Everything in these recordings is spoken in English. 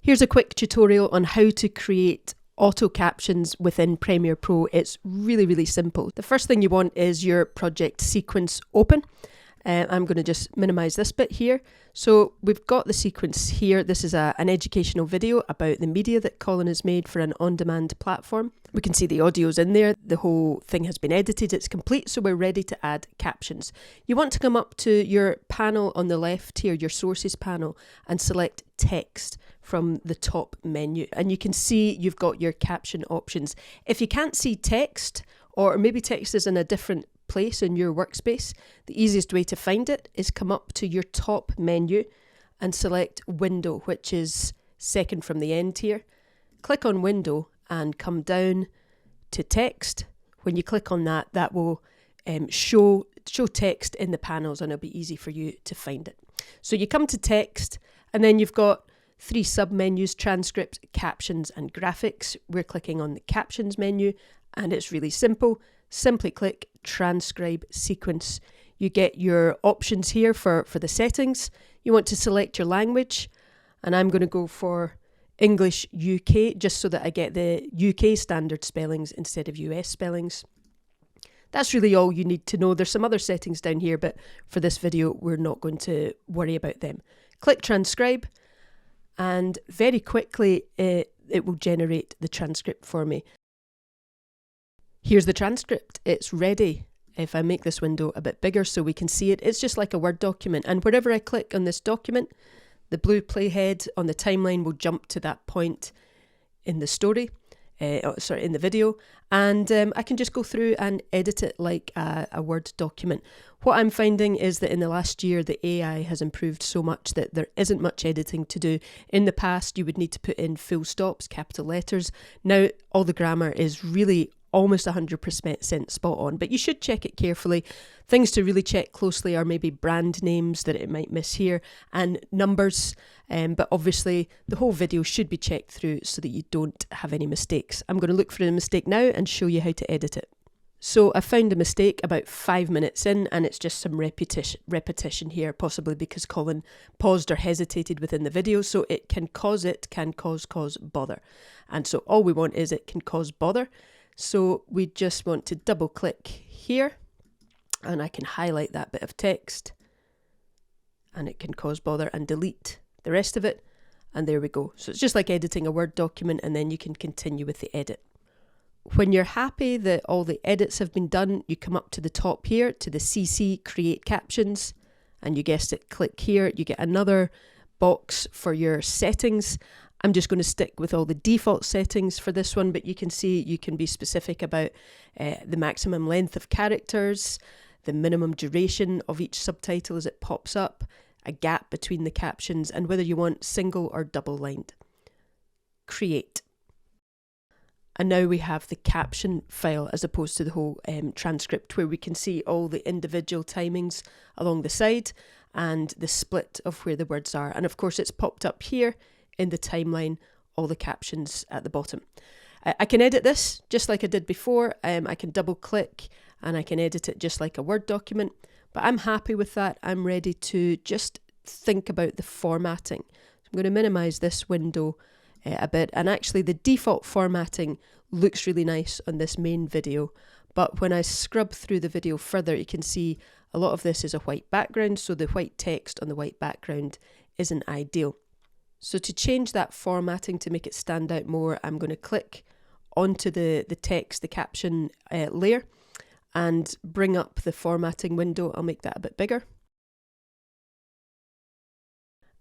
Here's a quick tutorial on how to create auto captions within Premiere Pro. It's really simple. The first thing you want is your project sequence open. I'm going to just minimize this bit here. So we've got the sequence here. This is an educational video about the media that Colin has made for an on-demand platform. We can see the audio's in there. The whole thing has been edited. It's complete. So we're ready to add captions. You want to come up to your panel on the left here, your sources panel, and select text from the top menu. And you can see you've got your caption options. If you can't see text, or maybe text is in a different place in your workspace, the easiest way to find it is come up to your top menu and select window, which is second from the end here. Click on window and come down to text. When you click on that, that will show text in the panels, and it'll be easy for you to find it. So you come to text, and then you've got three sub-menus: transcript, captions, and graphics. We're clicking on the captions menu, and it's really simple. Simply click transcribe sequence. You get your options here for the settings. You want to select your language, and I'm going to go for English UK, just so that I get the UK standard spellings instead of US spellings. That's really all you need to know. There's some other settings down here, but for this video, we're not going to worry about them. Click transcribe, and very quickly it will generate the transcript for me. Here's the transcript. It's ready. If I make this window a bit bigger so we can see it, it's just like a Word document. And wherever I click on this document, the blue playhead on the timeline will jump to that point in the story, in the video. And I can just go through and edit it like a Word document. What I'm finding is that in the last year, the AI has improved so much that there isn't much editing to do. In the past, you would need to put in full stops, capital letters. Now, all the grammar is really almost 100% spot on, but you should check it carefully. Things to really check closely are maybe brand names that it might miss here, and numbers, but obviously the whole video should be checked through so that you don't have any mistakes. I'm going to look for the mistake now and show you how to edit it. So I found a mistake about 5 minutes in, and it's just some repetition here, possibly because Colin paused or hesitated within the video, so it can cause bother. And so all we want is it can cause bother. So we just want to double click here, and I can highlight that bit of text, and it can cause bother, and delete the rest of it. And there we go. So it's just like editing a Word document, and then you can continue with the edit. When you're happy that all the edits have been done, you come up to the top here to the CC Create Captions, and you guessed it, click here. You get another box for your settings. I'm just going to stick with all the default settings for this one, but you can see you can be specific about the maximum length of characters, the minimum duration of each subtitle as it pops up, a gap between the captions, and whether you want single or double lined. Create. And now we have the caption file as opposed to the whole transcript, where we can see all the individual timings along the side and the split of where the words are. And of course it's popped up here in the timeline, all the captions at the bottom. I can edit this just like I did before. I can double click and I can edit it just like a Word document, but I'm happy with that. I'm ready to just think about the formatting. So I'm going to minimize this window a bit, and actually the default formatting looks really nice on this main video, but when I scrub through the video further, you can see a lot of this is a white background, so the white text on the white background isn't ideal. So to change that formatting to make it stand out more, I'm going to click onto the text, the caption layer, and bring up the formatting window. I'll make that a bit bigger.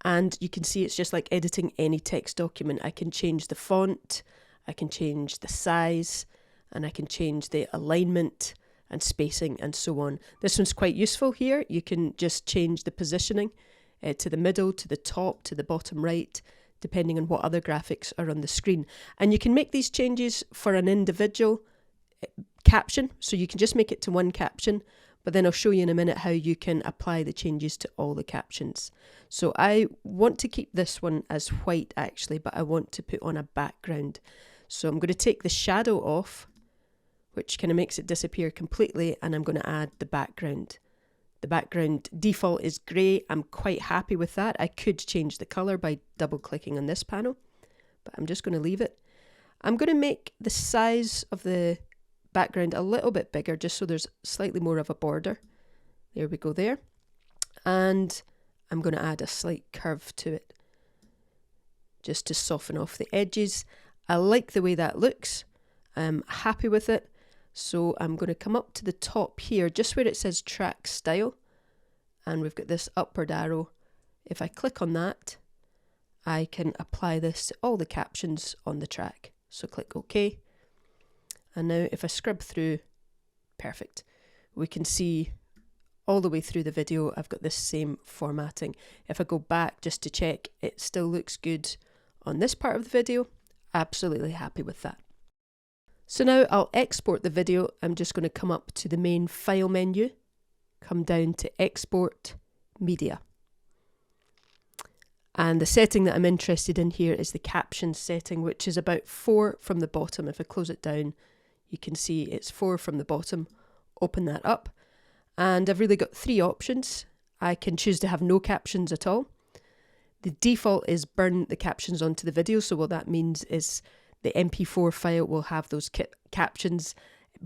And you can see it's just like editing any text document. I can change the font, I can change the size, and I can change the alignment and spacing and so on. This one's quite useful here. You can just change the positioning to the middle, to the top, to the bottom right, depending on what other graphics are on the screen. And you can make these changes for an individual caption, so you can just make it to one caption, but then I'll show you in a minute how you can apply the changes to all the captions. So I want to keep this one as white actually, but I want to put on a background. So I'm going to take the shadow off, which kind of makes it disappear completely, and I'm going to add the background. The background default is grey. I'm quite happy with that. I could change the colour by double clicking on this panel. but I'm just going to leave it. I'm going to make the size of the background a little bit bigger just so there's slightly more of a border. There we go there. And I'm going to add a slight curve to it just to soften off the edges. I like the way that looks. I'm happy with it. So I'm going to come up to the top here, just where it says track style. And we've got this upward arrow. If I click on that, I can apply this to all the captions on the track. So click OK. And now if I scrub through, perfect. We can see all the way through the video, I've got this same formatting. If I go back just to check, it still looks good on this part of the video. Absolutely happy with that. So now I'll export the video. I'm just going to come up to the main file menu, come down to export media. And the setting that I'm interested in here is the caption setting, which is about 4 from the bottom. If I close it down, you can see it's 4 from the bottom. Open that up. And I've really got 3 options. I can choose to have no captions at all. The default is burn the captions onto the video. So what that means is the MP4 file will have those captions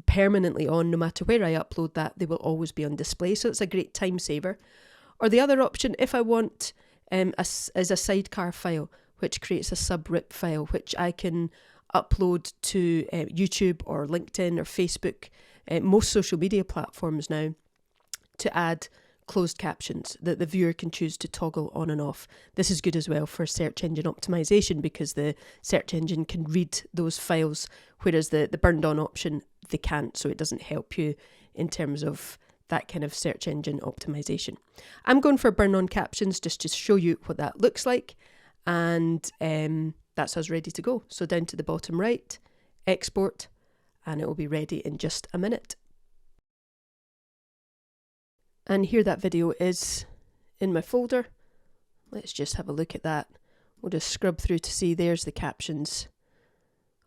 permanently on. No matter where I upload that, they will always be on display. So it's a great time saver. Or the other option, if I want, is a Sidecar file, which creates a sub-rip file, which I can upload to YouTube or LinkedIn or Facebook, most social media platforms now, to add closed captions that the viewer can choose to toggle on and off. This is good as well for search engine optimization because the search engine can read those files, whereas the burned on option, they can't, so it doesn't help you in terms of that kind of search engine optimization. I'm going for burn on captions just to show you what that looks like, and that's us ready to go. So down to the bottom right, export, and it will be ready in just a minute. And here that video is in my folder. Let's just have a look at that. We'll just scrub through to see there's the captions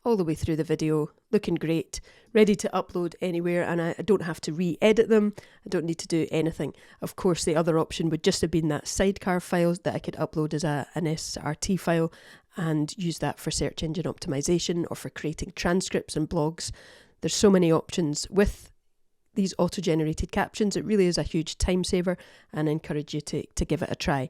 all the way through the video, looking great, ready to upload anywhere, and I don't have to re-edit them. I don't need to do anything. Of course, the other option would just have been that Sidecar file that I could upload as an SRT file and use that for search engine optimization or for creating transcripts and blogs. There's so many options with these auto-generated captions. It really is a huge time saver, and I encourage you to give it a try.